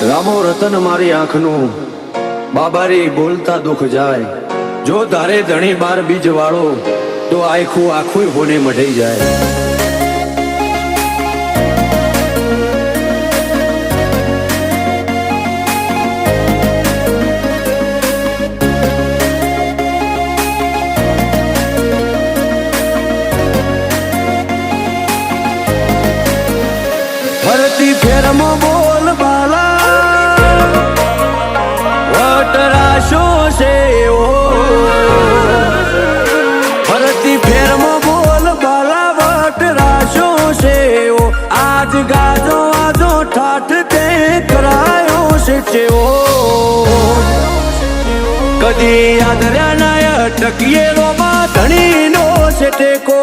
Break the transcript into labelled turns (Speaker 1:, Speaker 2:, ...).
Speaker 1: રામો રતન મારી આંખનું બાબારી બોલતા દુઃખ જાય જો તારે ધણી બાર બીજ વાળો તો આખું આખું હોને મઢી જાય ફરતી ફેરમાં બોલ બાલા વટરાશો છે ફરતી ફેરમાં બોલ બાલા વટરાશો છે આજ ગાજો આજો ઠાઠ તે કરાયો છે કદી યાદ રહ્યા નાય ટકીએ રોમાં ધણીનો છે ટેકો